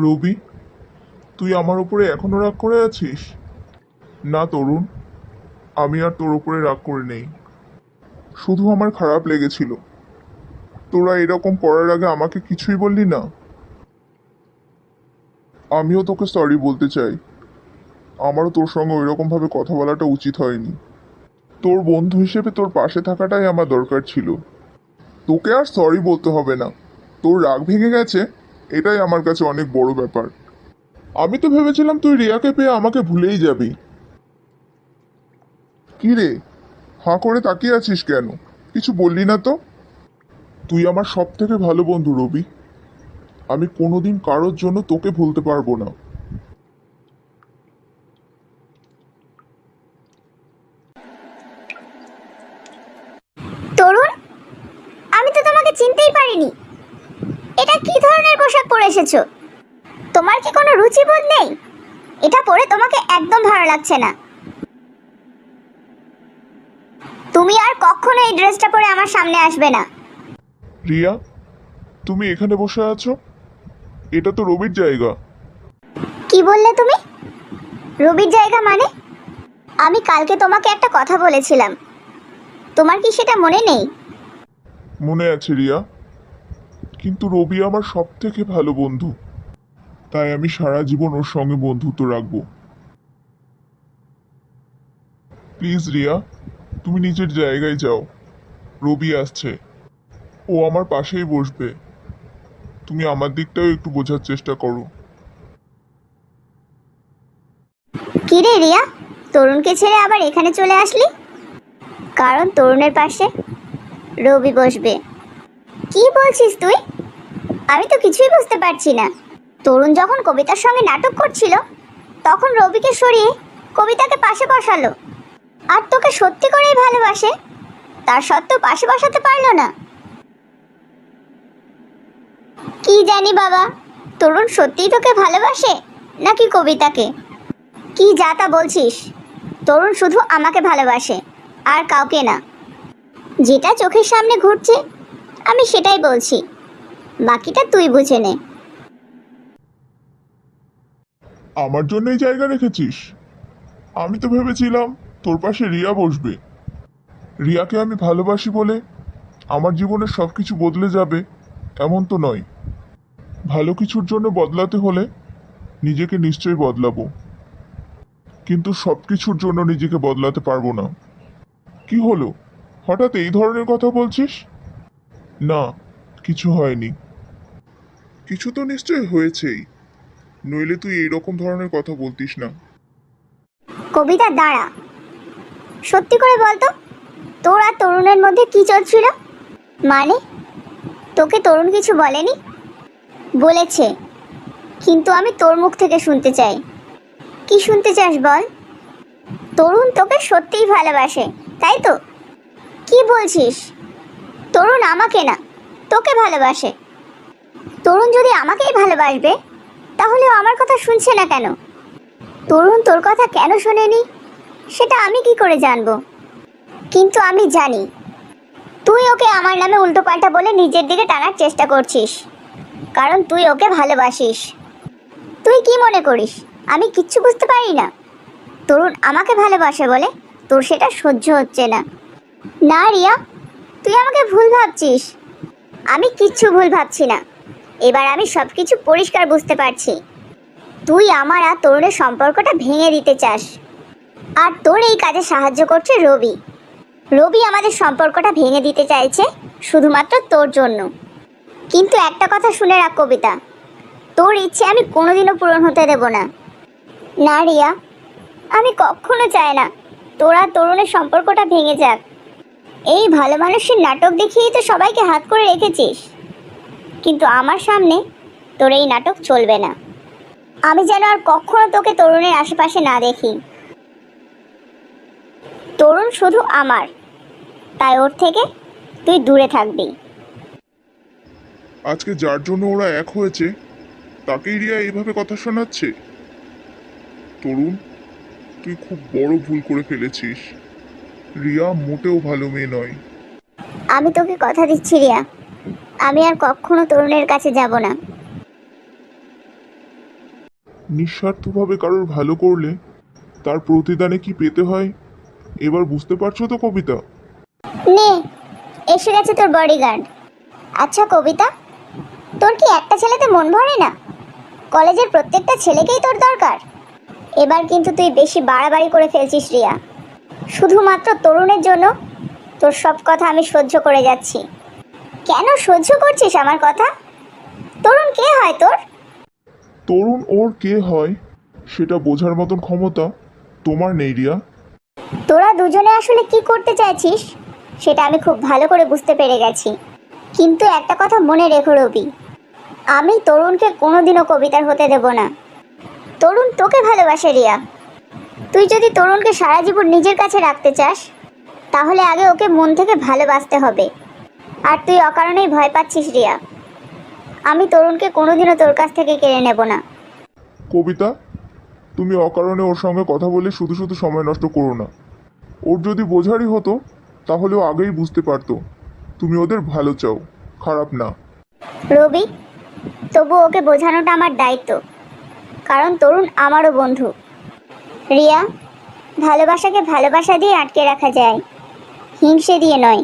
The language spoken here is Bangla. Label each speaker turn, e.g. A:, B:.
A: রবি, তুই আমার উপরে এখনো রাগ করে আছিস? না তরুণ, আমি আর তোর উপরে রাগ করে নেই। শুধু আমার খারাপ লেগেছিল, তোরা এরকম করার আগে আমাকে কিছুই বললি না। আমিও তোকে সরি বলতে চাই। আমারও তোর সঙ্গে ওইরকমভাবে কথা বলাটা উচিত হয়নি। তোর বন্ধু হিসেবে তোর পাশে থাকাটাই আমার দরকার ছিল। তোকে আর সরি বলতে হবে না। তোর রাগ ভেঙে গেছে, এটাই আমার কাছে অনেক বড় ব্যাপার। আমি তো ভেবেছিলাম তুই রিয়াকে পেয়ে আমাকে ভুলেই যাবি। কি রে, হাঁ করে তাকিয়ে আছিস কেন? কিছু বললি না তো? তুই আমার সব থেকে ভালো বন্ধু রবি। আমি কোনোদিন কারোর জন্য তোকে ভুলতে পারবো না।
B: তরুণ, আমি তো তোমাকে চিনতেই পারিনি। এটা কি ধরনের পোশাক পরে এসেছো? তোমার কি কোনো রুচিবোধ নেই? এটা পরে তোমাকে একদম ভালো লাগছে না। তুমি আর কখনো এই ড্রেসটা পরে আমার সামনে আসবে না।
A: রিয়া, তুমি এখানে বসে আছো? এটা তো রবির জায়গা।
B: কি বললে তুমি? রবির জায়গা মানে? আমি কালকে তোমাকে একটা কথা বলেছিলাম, তোমার কি সেটা মনে নেই?
A: মনে আছে রিয়া, কিন্তু রবি আমার সব থেকে ভালো বন্ধু। তাই আমি সারা জীবন ওর সঙ্গে বন্ধুত্ব রাখবো। প্লিজ রিয়া, তুমি নিজের জায়গায় যাও। রবি আসছে, ও আমার পাশেই বসবে। তুমি আমার দিকটাও একটু বোঝার চেষ্টা করো।
B: কি রে রিয়া, তরুণকে ছেড়ে আবার এখানে চলে আসলি? কারণ তরুণের পাশে রবি বসবে। কি বলছিস তুই? আমি তো কিছুই বুঝতে পারছি না। তরুণ যখন কবিতার সঙ্গে নাটক করছিল, তখন রবিকে সরিয়ে কবিতাকে পাশে বসালো। আর তোকে সত্যি করেই ভালোবাসে, তার সত্ত্বেও পাশে বসাতে পারলো না। কি জানি বাবা, তরুণ সত্যিই তোকে ভালোবাসে নাকি কবিতাকে? কি যা তা বলছিস? তরুণ শুধু আমাকে ভালোবাসে, আর কাউকে না। যেটা চোখের সামনে ঘুরছে আমি সেটাই বলছি, বাকিটা তুই বুঝে নে।
A: আমার জন্যই জায়গা রেখেছিস? আমি তো ভেবেছিলাম তোর পাশে রিয়া বসবে। রিয়াকে আমি ভালোবাসি বলে আমার জীবনের সব কিছু বদলে যাবে এমন তো নয়। ভালো কিছুর জন্য বদলাতে হলে নিজেকে নিশ্চয়ই বদলাবো, কিন্তু সব কিছুর জন্য নিজেকে বদলাতে পারবো না। কি হলো, হঠাৎ এই ধরনের কথা বলছিস? না, কিছু হয়নি। কিছু তো নিশ্চয়ই হয়েছেই, নইলে তুই এইরকম ধরনের কথা বলতিস না।
B: কবিতা দাঁড়া, সত্যি করে বলতো, তোর আর তরুণের মধ্যে কি চলছিল? মানে, তোকে তরুণ কিছু বলেনি? বলেছে, কিন্তু আমি তোর মুখ থেকে শুনতে চাই। কি শুনতে চাস বল? তরুণ তোকে সত্যিই ভালোবাসে, তাই তো? কি বলছিস? তরুণ আমাকে না, তোকে ভালোবাসে। তরুণ যদি আমাকেই ভালোবাসবে, তাহলে ও আমার কথা শুনছে না কেন? তরুণ তোর কথা কেন শোনেনি সেটা আমি কি করে জানবো? কিন্তু আমি জানি, তুই ওকে আমার নামে উল্টোপাল্টা বলে নিজের দিকে টানার চেষ্টা করছিস, কারণ তুই ওকে ভালোবাসিস। তুই কি মনে করিস আমি কিচ্ছু বুঝতে পারি না? তরুণ আমাকে ভালোবাসে বলে তোর সেটা সহ্য হচ্ছে না। না রিয়া, তুই আমাকে ভুল ভাবছিস। আমি কিচ্ছু ভুল ভাবছি না। এবার আমি সব কিছু পরিষ্কার বুঝতে পারছি। তুই আমার আর তরুণের সম্পর্কটা ভেঙে দিতে চাস, আর তোর এই কাজে সাহায্য করছে রবি। রবি আমাদের সম্পর্কটা ভেঙে দিতে চাইছে শুধুমাত্র তোর জন্য। কিন্তু একটা কথা শুনে রাখ কবিতা, তোর ইচ্ছে আমি কোনোদিনও পূরণ হতে দেব না। না রিয়া, আমি কখনো চাই না তোর আর তরুণের সম্পর্কটা ভেঙে যাক। এই ভালো মানুষের নাটক দেখিয়েই তো সবাইকে হাত করে রেখেছিস, কিন্তু আমার সামনে তোর এই নাটক চলবে না। আমি যেন আর কখনো তোকে তরুণের আশেপাশে না দেখি। তরুণ শুধু আমার, তাই ওর থেকে তুই দূরে থাকবি।
A: আজকে যার জন্য ওরা এক হয়েছে তাকেই রিয়া এইভাবে কথা শোনাচ্ছে? তরুণ, তুই খুব বড় ভুল করে ফেলেছিস। রিয়া মোটেও ভালো মেয়ে নয়।
B: আমি তোকে কথা দিচ্ছি রিয়া, আমি আর কখনো তরুণের কাছে যাব না।
A: নিঃস্বার্থভাবে কারোর ভালো করলে তার প্রতিদানে কি পেতে হয় এবার বুঝতে পারছো তো কবিতা?
B: নে, এসে গেছে তোর বডিগার্ড। আচ্ছা কবিতা, তোর কি একটা ছেলেতে মন ভরে না? কলেজের প্রত্যেকটা ছেলেকেই তোর দরকার। এবার কিন্তু তুই বেশি বাড়াবাড়ি করে ফেলছিস রিয়া। শুধুমাত্র তরুণের জন্য তোর সব কথা আমি সহ্য করে যাচ্ছি। কেন সহ্য করছিস আমার কথা? তরুণ কে হয় তোর?
A: তরুণ ওর কে হয় সেটা বোঝার মতন ক্ষমতা তোমার নেই রিয়া।
B: তোরা দুজনে আসলে কি করতে চাইছিস সেটা আমি খুব ভালো করে বুঝতে পেরে গেছি। কিন্তু একটা কথা মনে রেখো রবি, আমি তরুণকে কোনোদিনও কবিতার হতে দেব না। তরুণ তোকে ভালোবাসে রিয়া। তুই যদি তরুণকে সারা জীবন নিজের কাছে রাখতে চাস তাহলে আগে ওকে মন থেকে ভালোবাসতে হবে। আর তুই অকারণেই ভয় পাচ্ছিস রিয়া। আমি তরুণকে কোনোদিনও তোর কাছ থেকে কেড়ে নেব না।
A: কবিতা, তুমি অকারণে ওর সঙ্গে কথা বলে শুধু শুধু সময় নষ্ট করো না। ওর যদি বোঝারই হতো তাহলে ও আগেই বুঝতে পারতো তুমি ওদের ভালো চাও, খারাপ না।
B: রবি, তবু ওকে বোঝানোটা আমার দায়িত্ব, কারণ তরুণ আমারও বন্ধু। রিয়া, ভালোবাসাকে ভালোবাসা দিয়ে আটকে রাখা যায়, হিংসে দিয়ে নয়।